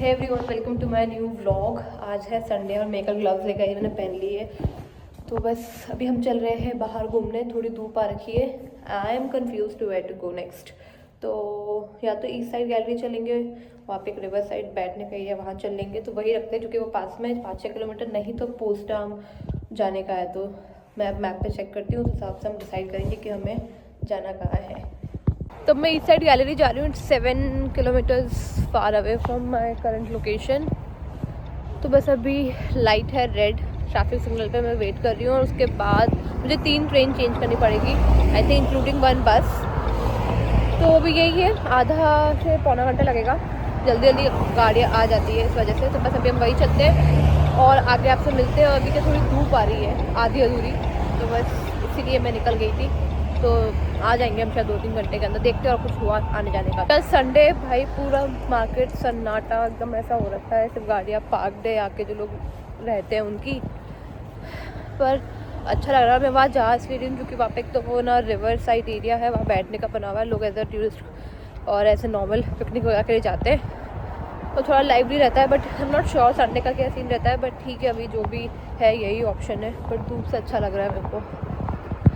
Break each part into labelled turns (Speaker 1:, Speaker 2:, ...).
Speaker 1: Hey everyone, welcome to my new vlog. आज है Sunday और मेकअप ग्लव्स लेकर आई मैंने पहन ली है। तो बस अभी हम चल रहे हैं बाहर घूमने, थोड़ी धूप आ रखी है। I am confuse to where to go next. तो या तो ईस्ट साइड गैलरी चलेंगे, वहाँ पे एक रिवर साइड बैठने का ही है, वहाँ चल लेंगे। तो वही रखते हैं क्योंकि वो पास में 5-6 किलोमीटर, नहीं तो पोस्टडाम जाने का है। तो मैं अब मैप पे चेक करती हूँ, उस हिसाब से हम डिसाइड करेंगे कि हमें जाना कहाँ है। तो मैं ईस्ट साइड गैलरी जा रही हूँ, 7 kilometres far away from my current location. तो बस अभी लाइट है रेड, ट्रैफिक सिग्नल पे मैं वेट कर रही हूँ। और उसके बाद मुझे 3 ट्रेन चेंज करनी पड़ेगी, आई थिंक इंक्लूडिंग 1 बस। तो अभी यही है, आधा से पौना घंटा लगेगा। जल्दी जल्दी गाड़ियाँ आ जाती है इस वजह से। तो बस अभी हम वही चलते हैं और आगे आपसे मिलते हैं। और अभी क्या थोड़ी धूप आ रही है, आधी अधूरी, तो बस इसीलिए मैं निकल गई थी। तो आ जाएंगे हम शायद 2-3 घंटे के अंदर, देखते हैं और कुछ हुआ आने जाने का। कल संडे भाई, पूरा मार्केट सन्नाटा एकदम ऐसा हो रखा है, सिर्फ गाड़ियाँ पार्कड है आके जो लोग रहते हैं उनकी। पर अच्छा लग रहा है। मैं वहाँ जा इसलिए रही हूँ क्योंकि वहाँ पे एक तो वो ना रिवर साइड एरिया है, वहाँ बैठने का बना हुआ है। लोग एज अ टूरिस्ट और ऐसे नॉर्मल पिकनिक वगैरह के लिए जाते हैं। तो थोड़ा लाइवली रहता है, but I am not sure Sunday का क्या सीन रहता है। बट ठीक है, अभी जो भी है यही ऑप्शन है। बट धूप से अच्छा लग रहा है मेरे को।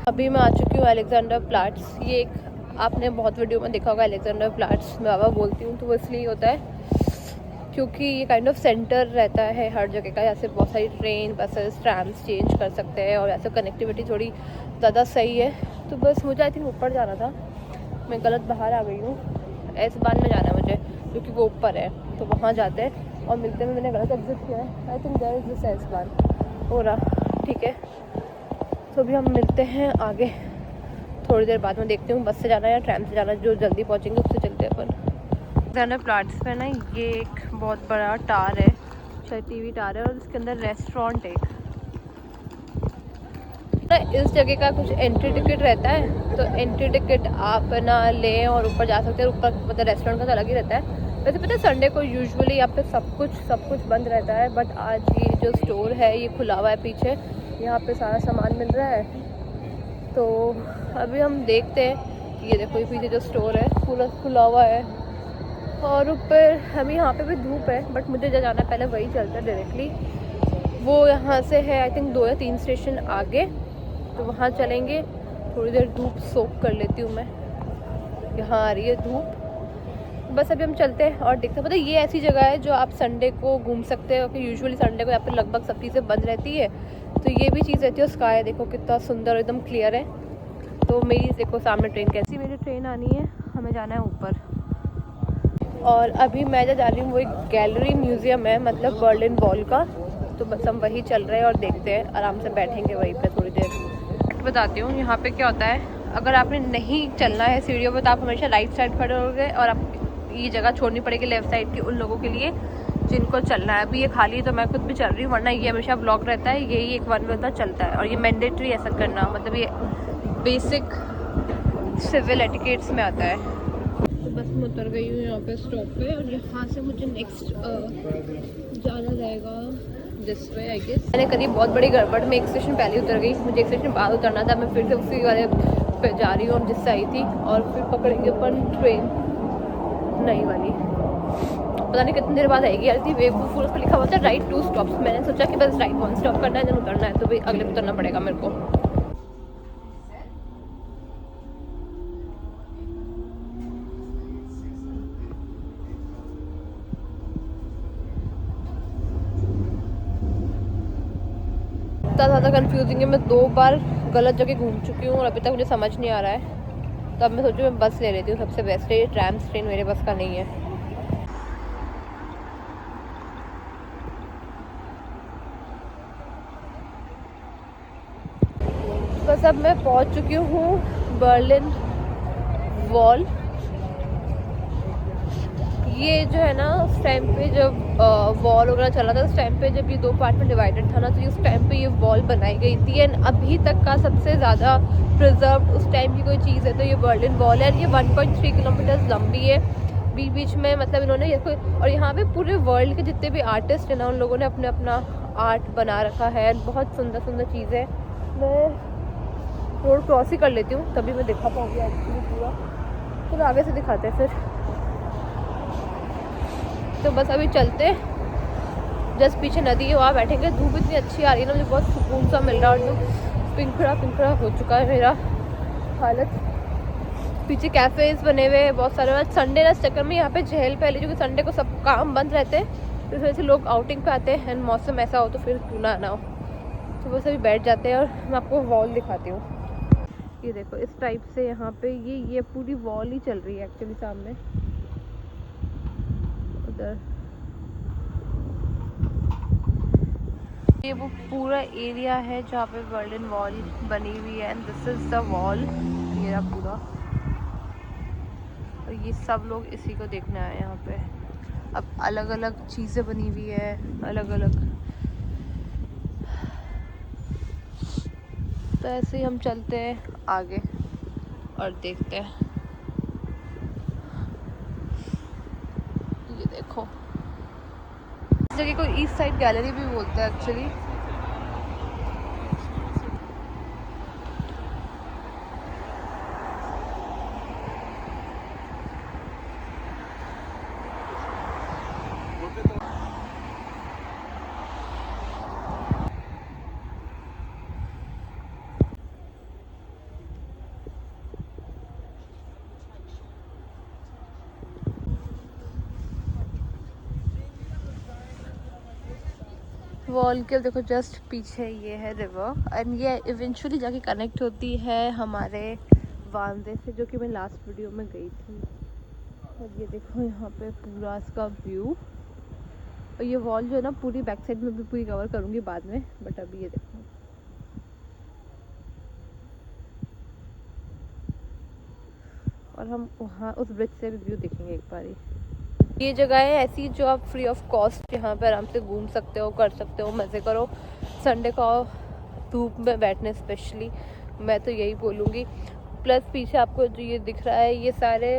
Speaker 1: अभी मैं आ चुकी हूँ अलेक्जेंडर प्लाट्स। ये एक आपने बहुत वीडियो में देखा होगा, अलेक्जेंडर प्लाट्स मैं बाबा बोलती हूँ। तो वो इसलिए होता है क्योंकि ये काइंड ऑफ सेंटर रहता है हर जगह का। यहाँ से बहुत सारी ट्रेन, बसेस, ट्राम्स चेंज कर सकते हैं और ऐसे कनेक्टिविटी थोड़ी ज़्यादा सही है। तो बस मुझे आई थिंक ऊपर जाना था, मैं गलत बाहर आ गई हूँ। एस बान में जाना है मुझे क्योंकि वो ऊपर है। तो वहाँ जाते हैं और मिलते हैं। मैंने गलत एग्जिट किया है, I think there is this S Bahn हो रहा, ठीक है। तो अभी हम मिलते हैं आगे थोड़ी देर बाद। मैं देखती हूँ बस से जाना है या ट्रैम से जाना, जो जल्दी पहुँचेंगे उससे चलते हैं अपन। अलेक्जेंडर प्लाट्स पे ना ये एक बहुत बड़ा टावर है, शायद टीवी टावर है, और इसके अंदर रेस्टोरेंट है। इस जगह का कुछ एंट्री टिकट रहता है, तो एंट्री टिकट आप ना लें और ऊपर जा सकते हैं। ऊपर मतलब रेस्टोरेंट का तो अलग ही रहता है। वैसे पता है संडे को यूजुअली यहाँ पे सब कुछ बंद रहता है, बट आज ये जो स्टोर है ये खुला हुआ है पीछे, यहाँ पे सारा सामान मिल रहा है। तो अभी हम देखते हैं। ये देखो, ये पीछे जो स्टोर है पूरा खुला हुआ है। और ऊपर हमें यहाँ पे भी धूप है, बट मुझे जो जाना है पहले वही चलता है डायरेक्टली। वो यहाँ से है आई थिंक 2 या 3 स्टेशन आगे, तो वहाँ चलेंगे। थोड़ी देर धूप सोक कर लेती हूँ मैं, यहाँ आ रही है धूप। बस अभी हम चलते हैं और देखते हैं। मतलब ये ऐसी जगह है जो आप संडे को घूम सकते हो, क्योंकि यूजुअली संडे को यहाँ पे लगभग सब चीज़ें बंद रहती है। तो ये भी चीज़ रहती है। स्काई देखो कितना सुंदर, एकदम क्लियर है। तो मेरी देखो सामने ट्रेन, कैसी मेरी ट्रेन आनी है, हमें जाना है ऊपर। और अभी मैं जो जा रही हूँ वो एक गैलरी म्यूज़ियम है, मतलब बर्लिन वॉल का। तो बस हम वही चल रहे हैं और देखते हैं, आराम से बैठेंगे वहीं पे थोड़ी देर। बताती हूँ यहाँ पे क्या होता है। अगर आपने नहीं चलना है सीढ़ियों पर, तो आप हमेशा राइट साइड खड़े रहोगे और आप ये जगह छोड़नी पड़ेगी लेफ्ट साइड की उन लोगों के लिए जिनको चलना है। अभी ये खाली है तो मैं खुद भी चल रही हूँ, वरना ये हमेशा ब्लॉक रहता है। यही एक 1 वे का चलता है और ये मैंडेटरी ऐसा करना, मतलब ये बेसिक सिविल एटिकेट्स में आता है। तो बस मैं उतर गई हूँ यहाँ पे स्टॉप पे, और यहाँ से मुझे नेक्स्ट जाना जाएगा दिस वे आई गेस। मैंने करी बहुत बड़ी गड़बड़, मैं एक स्टेशन पहले उतर गई, मुझे एक स्टेशन बाद उतरना था। मैं फिर से उसी वाले पे जा रही हूँ जिससे आई थी, और फिर पकड़ेंगे अपन ट्रेन नई वाली। पता नहीं कितनी देर बाद आएगी यार। थी वे फुल उस पर लिखा हुआ था राइट 2 स्टॉप्स। मैंने सोचा कि बस राइट 1 स्टॉप करना है, जब उतरना है तो भाई अगले पे उतरना पड़ेगा मेरे को। इतना ज़्यादा कंफ्यूजिंग है, मैं 2 बार गलत जगह घूम चुकी हूँ और अभी तक मुझे समझ नहीं आ रहा है। तो अब मैं सोचूँ मैं बस ले लेती हूँ, सबसे बेस्ट है। ये ट्रैम्स ट्रेन मेरे बस का नहीं है। बस अब मैं पहुँच चुकी हूँ बर्लिन वॉल। ये जो है ना, उस टाइम पे जब वॉल वगैरह चला था, उस टाइम पे जब ये 2 पार्ट में डिवाइडेड था ना, तो उस टाइम पे ये वॉल बनाई गई थी। एंड अभी तक का सबसे ज़्यादा प्रिजर्व उस टाइम की कोई चीज़ है तो ये बर्लिन वॉल है। ये 1.3 किलोमीटर लंबी है। बीच बीच में मतलब इन्होंने ये और यहाँ पे पूरे वर्ल्ड के जितने भी आर्टिस्ट हैं ना, उन लोगों ने अपने अपना आर्ट बना रखा है। बहुत सुंदर सुंदर चीज़ें। मैं रोड क्रॉस ही कर लेती हूँ तभी मैं दिखा पाऊँगी एक्चुअली पूरा। तो आगे से दिखाते हैं फिर। तो बस अभी चलते, जस्ट पीछे नदी है वहाँ बैठेंगे। धूप इतनी अच्छी आ रही है ना, मुझे बहुत सुकून सा मिल रहा है। और जो पिंखड़ा हो चुका है मेरा हालत। पीछे कैफ़ेज़ बने हुए हैं बहुत सारे। संडे ना, इस चक्कर में यहाँ पे चहल पहले, क्योंकि संडे को सब काम बंद रहते हैं, तो इस वजह से लोग आउटिंग पे आते हैं। एंड मौसम ऐसा हो तो फिर क्यों ना आना हो, तो बस अभी बैठ जाते हैं। और मैं आपको वॉल दिखाती हूँ। ये देखो, इस टाइप से यहाँ पे ये पूरी वॉल ही चल रही है एक्चुअली सामने उधर। ये वो पूरा एरिया है जहाँ पे बर्लिन वॉल बनी हुई है। And this is the wall, ये रहा पूरा। और ये सब लोग इसी को देखने आए हैं यहाँ पे। अब अलग अलग चीज़ें बनी हुई है, अलग अलग। तो ऐसे ही हम चलते हैं आगे और देखते हैं। ये देखो, इस जगह को ईस्ट साइड गैलरी भी बोलते हैं एक्चुअली। वॉल के देखो जस्ट पीछे ये है रिवर। एंड ये इवेंचुअली जाके कनेक्ट होती है हमारे वांदे से, जो कि मैं लास्ट वीडियो में गई थी। और ये देखो यहाँ पे पूरा इसका व्यू। और ये वॉल जो है ना, पूरी बैक साइड में भी पूरी कवर करूँगी बाद में, बट अभी ये देखो। और हम वहाँ उस ब्रिज से भी व्यू देखेंगे एक बार ही। ये जगह है ऐसी जो आप फ्री ऑफ कॉस्ट यहाँ पे आराम से घूम सकते हो, कर सकते हो, मज़े करो। संडे को धूप में बैठने स्पेशली, मैं तो यही बोलूँगी। प्लस पीछे आपको जो ये दिख रहा है, ये सारे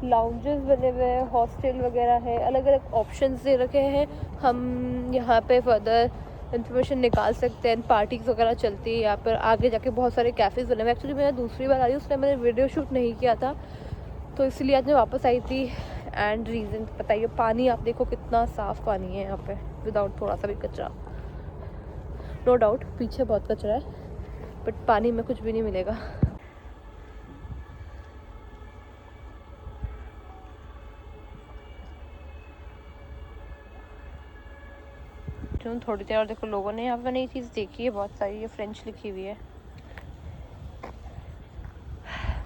Speaker 1: लाउंजेस बने हुए हैं, हॉस्टल वगैरह है, अलग अलग ऑप्शंस दे रखे हैं। हम यहाँ पे फर्दर इन्फॉर्मेशन निकाल सकते हैं। पार्टीज़ वगैरह चलती है यहाँ पर। आगे जाके बहुत सारे कैफ़ेज़ बने हुए। एक्चुअली मैं दूसरी बार आ रही हूँ, उसने मैंने वीडियो शूट नहीं किया था, तो इसलिए आज मैं वापस आई थी। एंड रीज़न बताइए, पानी आप देखो कितना साफ़ पानी है यहाँ पे, विदाउट थोड़ा सा भी कचरा। नो डाउट पीछे बहुत कचरा है, बट पानी में कुछ भी नहीं मिलेगा। थोड़ी देर और देखो, लोगों ने यहाँ पे नई चीज़ देखी है बहुत सारी। ये फ्रेंच लिखी हुई है,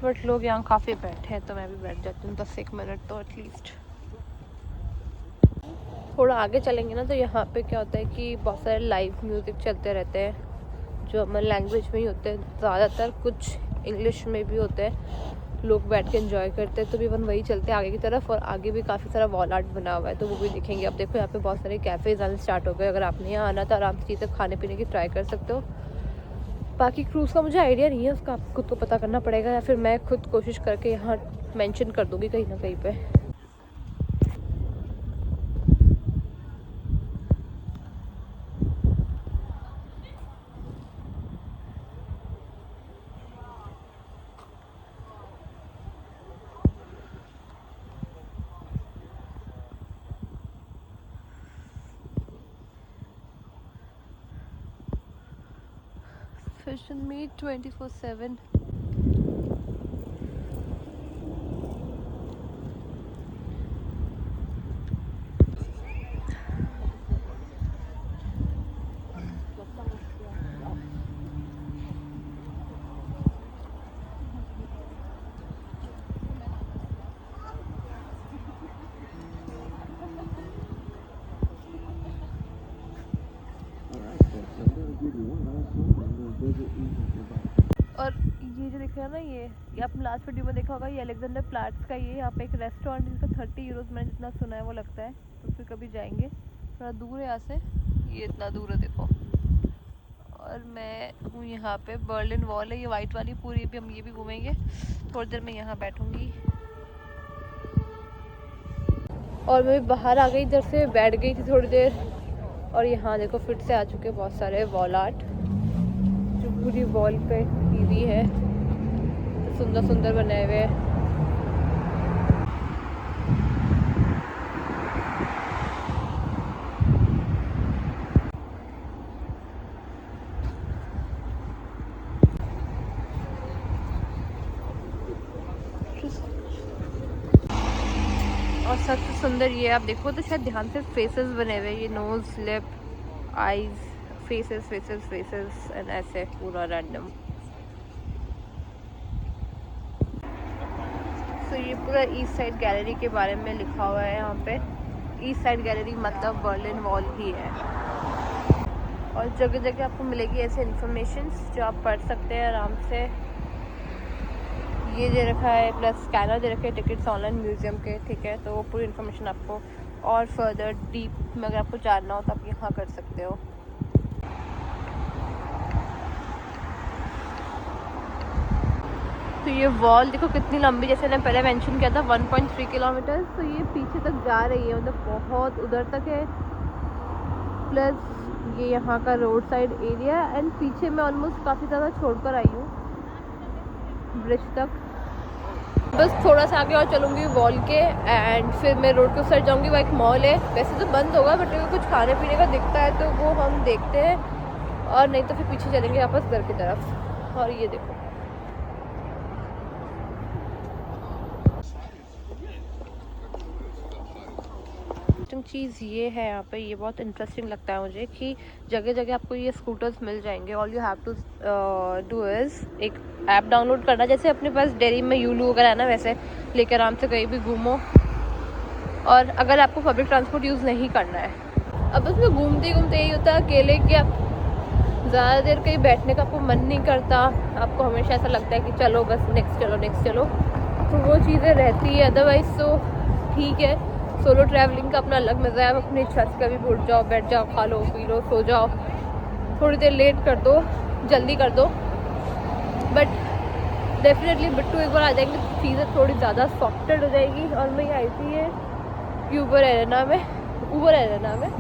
Speaker 1: बट लोग यहाँ काफ़ी बैठे हैं, तो मैं भी बैठ जाती हूँ 10-1 मिनट तो एटलीस्ट। थोड़ा आगे चलेंगे ना, तो यहाँ पे क्या होता है कि बहुत सारे लाइव म्यूज़िक चलते रहते हैं, जो हमारे लैंग्वेज में ही होते हैं ज़्यादातर, कुछ इंग्लिश में भी होते हैं। लोग बैठ के एंजॉय करते हैं, तो भी वही चलते हैं आगे की तरफ। और आगे भी काफ़ी सारा वॉल आर्ट बना हुआ है, तो वो भी देखेंगे। अब देखो यहाँ पे बहुत सारे कैफ़ेज़ आने स्टार्ट हो गए। अगर आपने यहाँ आना तो आराम से चीज़ें खाने पीने की ट्राई कर सकते हो। बाकी क्रूज़ का मुझे आइडिया नहीं है, उसका आपको खुद को पता करना पड़ेगा, या फिर मैं खुद कोशिश करके यहाँ मेंशन कर दूँगी कहीं ना कहीं पे। Fish and meat 24/7. और ये जो दिख रहा है ना, ये आपने लास्ट वीडियो में देखा होगा, ये अलेक्जेंडर प्लाट्स का। ये यहाँ पे एक रेस्टोरेंट जिसका 30 यूरोज़ मैंने जितना सुना है वो लगता है, तो फिर कभी जाएंगे। थोड़ा दूर है यहाँ से, ये इतना दूर है देखो। और मैं हूँ यहाँ पे, बर्लिन वॉल है ये वाइट वाली पूरी, भी हम ये भी घूमेंगे। थोड़ी देर में यहाँ बैठूँगी। और मैं भी बाहर आ गई, इधर से बैठ गई थी थोड़ी देर। और यहाँ देखो फिर से आ चुके बहुत सारे वॉल आर्ट, जो पूरी वॉल पे टीवी है, तो सुंदर सुंदर बनाए हुए हैं। और सबसे सुंदर ये आप देखो तो शायद ध्यान से फेसेस बने हुए, ये nose, lip, eyes, faces faces faces and ऐसे पूरा रैंडम। तो ये पूरा ईस्ट साइड गैलरी के बारे में लिखा हुआ है यहाँ पे। ईस्ट साइड गैलरी मतलब बर्लिन वॉल ही है। और जगह जगह आपको मिलेगी ऐसे इन्फॉर्मेशन जो आप पढ़ सकते हैं आराम से। ये दे रखा है, प्लस स्कैनर दे रखे हैं टिकट्स ऑनलाइन म्यूज़ियम के, ठीक है। तो वो पूरी इन्फॉर्मेशन आपको और फर्दर डीप में अगर आपको जानना हो तो आप यहाँ कर सकते हो। तो ये वॉल देखो कितनी लंबी, जैसे मैंने पहले मेंशन किया था 1.3 किलोमीटर। तो ये पीछे तक जा रही है, मतलब बहुत उधर तक है। प्लस ये यहाँ का रोड साइड एरिया एंड पीछे मैं ऑलमोस्ट काफ़ी ज़्यादा छोड़कर आई हूँ ब्रिज तक। बस थोड़ा सा आगे और चलूँगी वॉल के एंड फिर मैं रोड के उस साइड जाऊँगी। वहाँ एक मॉल है, वैसे तो बंद होगा बट अगर कुछ खाने पीने का दिखता है तो वो हम देखते हैं, और नहीं तो फिर पीछे चलेंगे वापस घर की तरफ। और ये देखो चीज़ ये है यहाँ पे, ये बहुत इंटरेस्टिंग लगता है मुझे कि जगह जगह आपको ये स्कूटर्स मिल जाएंगे। All you have to do is एक ऐप डाउनलोड करना, जैसे अपने पास डेरी में यूलू वगैरह है ना, वैसे लेकर आराम से कहीं भी घूमो। और अगर आपको पब्लिक ट्रांसपोर्ट यूज़ नहीं करना है, अब उसमें घूमते घूमते यही होता है अकेले कि आप ज़्यादा देर कहीं बैठने का आपको मन नहीं करता, आपको हमेशा ऐसा लगता है कि चलो बस नेक्स्ट चलो नेक्स्ट चलो, तो वो चीज़ें रहती है। अदरवाइज़ तो ठीक है, सोलो ट्रैवलिंग का अपना अलग मज़ा है। आप अपनी इच्छा से कभी उठ जाओ, बैठ जाओ, खा लो, पी लो, सो जाओ, थोड़ी देर लेट कर दो, जल्दी कर दो। बट डेफिनेटली बिट्टू एक बार आ जाएंगे तो चीज़ें थोड़ी ज़्यादा सॉफ्टेड हो जाएगी। और मैं आई थी ये ऊबर एरेना में,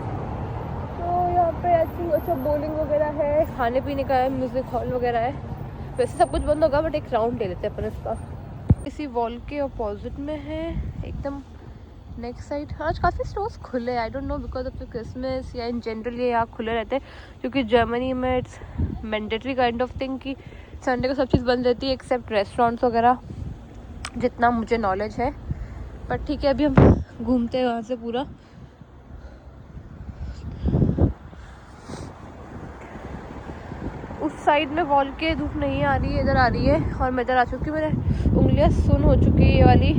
Speaker 1: तो यहाँ पे ऐसी अच्छा बोलिंग वगैरह है, खाने पीने का है, म्यूज़िक हॉल वगैरह है। वैसे सब कुछ बंद होगा बट एक राउंड ले लेते हैं अपन इसका। इसी वॉल के अपोजिट में है एकदम नेक्स्ट साइड। आज काफ़ी स्टोर्स खुले हैं, I don't know because of the Christmas या इन जनरल ये यहाँ खुले रहते हैं, क्योंकि जर्मनी में it's mandatory kind of thing कि संडे को सब चीज़ बंद रहती है एक्सेप्ट रेस्टोरेंट्स वगैरह, जितना मुझे नॉलेज है। पर ठीक है, अभी हम घूमते हैं वहाँ से पूरा। उस साइड में वॉल के धूप नहीं आ रही है, इधर आ रही है और मैं इधर आ चुकी हूँ। मेरे उंगलियाँ सुन हो चुकी है ये वाली,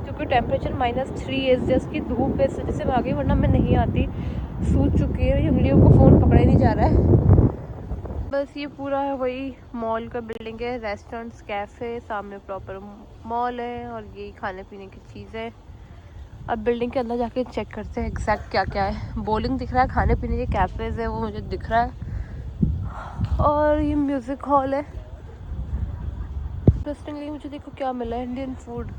Speaker 1: क्योंकि टेम्परेचर -3 है। जस्ट की धूप है, इस वजह से मैं आ गई, वरना मैं नहीं आती। सूज चुकी है, उंगलियों को फ़ोन पकड़ा ही नहीं जा रहा है। बस ये पूरा है वही मॉल का बिल्डिंग है, रेस्टोरेंट्स, कैफ़े, सामने प्रॉपर मॉल है और यही खाने पीने की चीज़ें। अब बिल्डिंग के अंदर जाके चेक करते हैं एग्जैक्ट क्या क्या है। बोलिंग दिख रहा है, खाने पीने के कैफ़ेज़ है वो मुझे दिख रहा है, और ये म्यूज़िक हॉल है। इंटरेस्टिंगली मुझे देखो क्या मिला है, इंडियन फूड।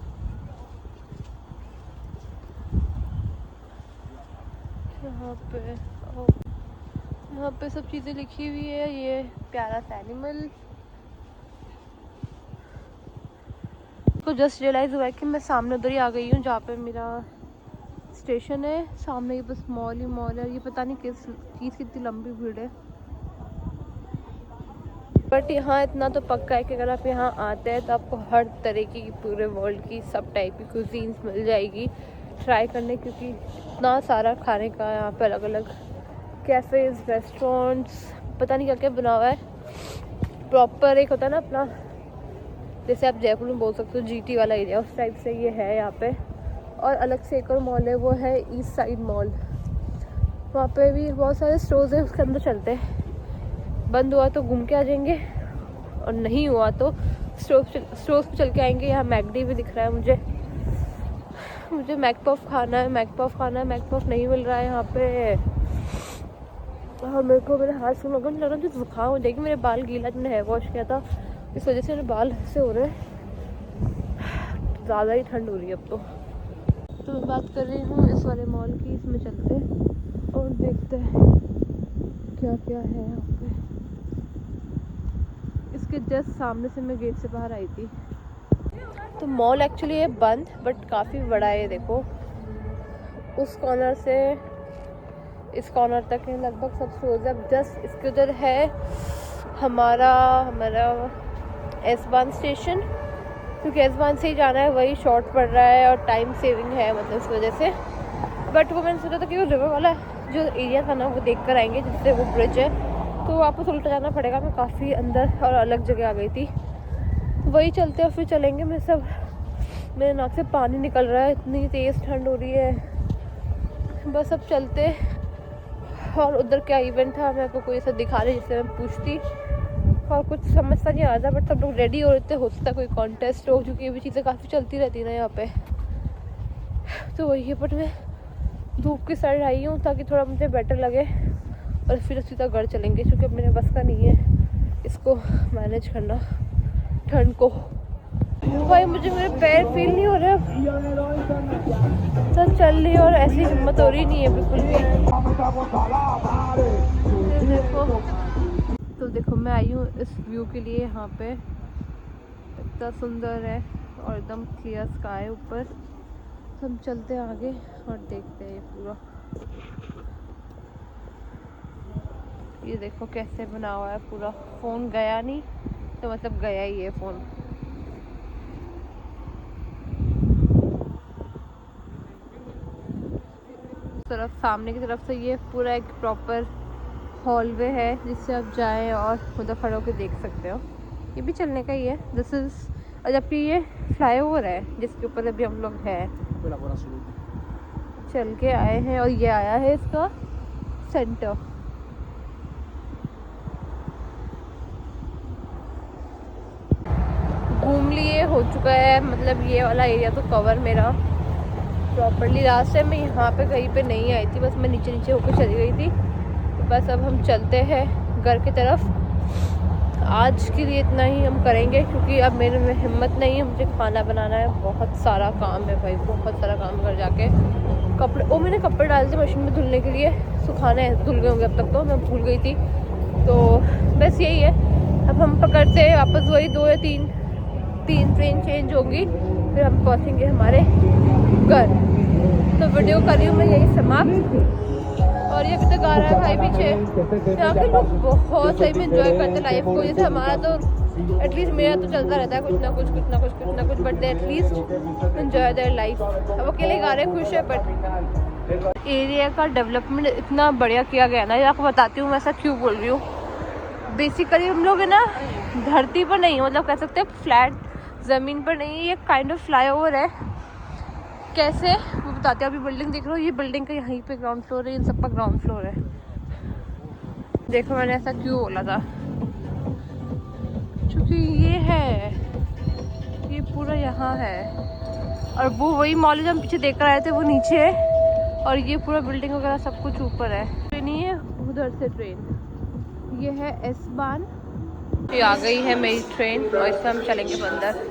Speaker 1: यहाँ पे सब चीज़ें लिखी हुई है। ये प्यारा सा एनिमल तो जस्ट रियलाइज़ हुआ है कि मैं सामने उधर ही आ गई हूँ जहाँ पे मेरा स्टेशन है। सामने ये बस मॉल ही मॉल है। ये पता नहीं किस चीज़ की इतनी लंबी भीड़ है, बट यहाँ इतना तो पक्का है कि अगर आप यहाँ आते हैं तो आपको हर तरीके की पूरे वर्ल्ड की सब टाइप की कुजीन्स मिल जाएगी ट्राई करने, क्योंकि इतना सारा खाने का यहाँ पे अलग अलग कैफ़ेज़, रेस्टोरेंट्स, पता नहीं क्या क्या बना हुआ है। प्रॉपर एक होता है ना अपना, जैसे आप जयपुर में बोल सकते हो GT वाला एरिया, उस टाइप से ये है यहाँ पे। और अलग से एक और मॉल है, वो है ईस्ट साइड मॉल। वहाँ पे भी बहुत सारे स्टोर्स हैं, उसके अंदर चलते हैं। बंद हुआ तो घूम के आ जाएंगे और नहीं हुआ तो स्टोर्स पे चल के आएंगे। यहाँ मैकडी भी दिख रहा है मुझे मैकपफ खाना है, मैकपफ नहीं मिल रहा है यहाँ पे। हाँ, मेरे हाथ से लग रहा है मुझे जुकाम हो जाएगी। मेरे बाल गीला, मैंने हेयर वॉश किया था, इस वजह से मेरे बाल ऐसे हो रहे हैं। ज़्यादा ही ठंड हो रही है अब तो मैं बात कर रही हूँ इस वाले मॉल की। इसमें चलते हैं और देखते हैं क्या क्या है यहाँ पे। इसके जस्ट सामने से मैं गेट से बाहर आई थी। तो मॉल एक्चुअली है बंद, बट काफ़ी बड़ा है। देखो उस कॉर्नर से इस कॉर्नर तक है लगभग सब स्टोर्स। अब जस्ट इसके उधर है हमारा S-Bahn स्टेशन, क्योंकि एसवान से ही जाना है, वही शॉर्ट पड़ रहा है और टाइम सेविंग है मतलब इस वजह से। बट वो मैंने सोचा था कि वो रिवर वाला जो एरिया था ना वो देख कर आएंगे, जिससे वो ब्रिज है, तो वापस उल्टा जाना पड़ेगा। मैं काफ़ी अंदर और अलग जगह आ गई थी, वही चलते और फिर चलेंगे। मेरे नाक से पानी निकल रहा है, इतनी तेज़ ठंड हो रही है। बस अब चलते। और उधर क्या इवेंट था मेरे को कोई ऐसा दिखा रहे जिससे मैं पूछती, और कुछ समझता नहीं आ रहा। बट सब लोग रेडी हो रहे थे, हो सकता है कोई कॉन्टेस्ट हो, क्योंकि ये भी चीज़ें काफ़ी चलती रहती है ना यहाँ पे। तो वही है, बट मैं धूप की साइड आई हूँ ताकि थोड़ा मुझे बेटर लगे, और फिर सीधा घर चलेंगे, क्योंकि अब मेरे बस का नहीं है इसको मैनेज करना ठंड को। भाई मुझे मेरे पैर फील नहीं हो रहे, सब चल रही और ऐसी हिम्मत हो रही नहीं है बिल्कुल भी। देखो मैं आई हूँ इस व्यू के लिए, यहाँ पे इतना सुंदर है और एकदम क्लियर स्काई ऊपर। तो हम चलते हैं आगे और देखते हैं ये पूरा। ये देखो कैसे बना हुआ है पूरा। फ़ोन गया नहीं तो मतलब गया ही है फ़ोन। तरफ सामने की तरफ से ये पूरा एक प्रॉपर हॉलवे है, जिससे आप जाएं और उधर खड़े होकर देख सकते हो। ये भी चलने का ही है। दिस इज़, और जबकि ये फ्लाईओवर है जिसके ऊपर अभी हम लोग हैं, चल के आए हैं। और ये आया है इसका सेंटर। घूम लिए, हो चुका है मतलब ये वाला एरिया तो कवर मेरा प्रॉपरली। लास्ट टाइम मैं यहाँ पे कहीं पे नहीं आई थी, बस मैं नीचे नीचे होकर चली गई थी। तो बस अब हम चलते हैं घर की तरफ। आज के लिए इतना ही हम करेंगे, क्योंकि अब मेरे में हिम्मत नहीं है। मुझे खाना बनाना है, बहुत सारा काम है भाई, बहुत सारा काम कर जाके। कपड़े, वो मैंने कपड़े डाले थे मशीन में धुलने के लिए, सुखाने हैं, धुल गए होंगे अब तक, तो मैं भूल गई थी। तो बस यही है, अब हम पकड़ते हैं वापस वही 2 या 3 ट्रेन चेंज होंगी, फिर हम पहुँचेंगे हमारे घर। तो वीडियो कर रही हूँ मैं यही समाप्त। और ये अभी तक आ रहा है भाई पीछे। यहाँ के लोग बहुत सही में एंजॉय करते हैं लाइफ को। जैसे हमारा तो एटलीस्ट, मेरा तो चलता रहता है कुछ ना कुछ, but they at least enjoy their life. अब अकेले गा रहे खुश है। बट एरिया का डेवलपमेंट इतना बढ़िया किया गया ना, ये आपको बताती हूँ मैं ऐसा क्यों बोल रही हूँ। बेसिकली हम लोग है ना धरती पर नहीं, मतलब कह सकते हैं फ्लैट ज़मीन पर नहीं, ये काइंड ऑफ फ्लाईओवर है। कैसे वो बताते हैं। अभी बिल्डिंग देख रहे हो, ये बिल्डिंग का यहीं पे ग्राउंड फ्लोर है, इन सब का ग्राउंड फ्लोर है। देखो मैंने ऐसा क्यों बोला था, क्योंकि ये है, ये पूरा यहाँ है। और वो वही मॉल जो हम पीछे देख कर आए थे वो नीचे है, और ये पूरा बिल्डिंग वगैरह सब कुछ ऊपर है। ट्रेन ही है उधर से ट्रेन, ये है एस-बान। ये आ गई है मेरी ट्रेन और इसमें हम चलेंगे अंदर।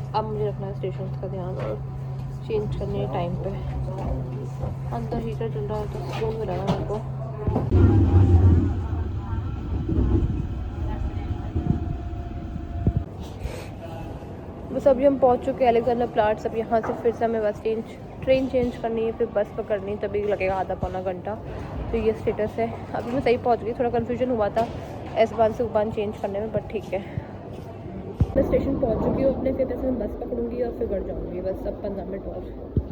Speaker 1: अब मुझे रखना है स्टेशन का ध्यान और चेंज करने टाइम पे। अंदर हीटर चल रहा है तो सुकून में रहना मेरे को। बस अभी हम पहुंच चुके हैं अलेक्जेंडर प्लाट्स। अब यहाँ से फिर से हमें बस ट्रेन चेंज करनी है, फिर बस पकड़नी है, तभी लगेगा आधा पौना घंटा। तो ये स्टेटस है। अभी मैं सही पहुँच गई, थोड़ा कन्फ्यूजन हुआ था एस-बान से U-बान चेंज करने में, बट ठीक है। मैं स्टेशन पहुंच चुकी हूँ अपने, फिर मैं बस पकड़ूंगी और फिर घर जाऊंगी। बस अब 15 मिनट और।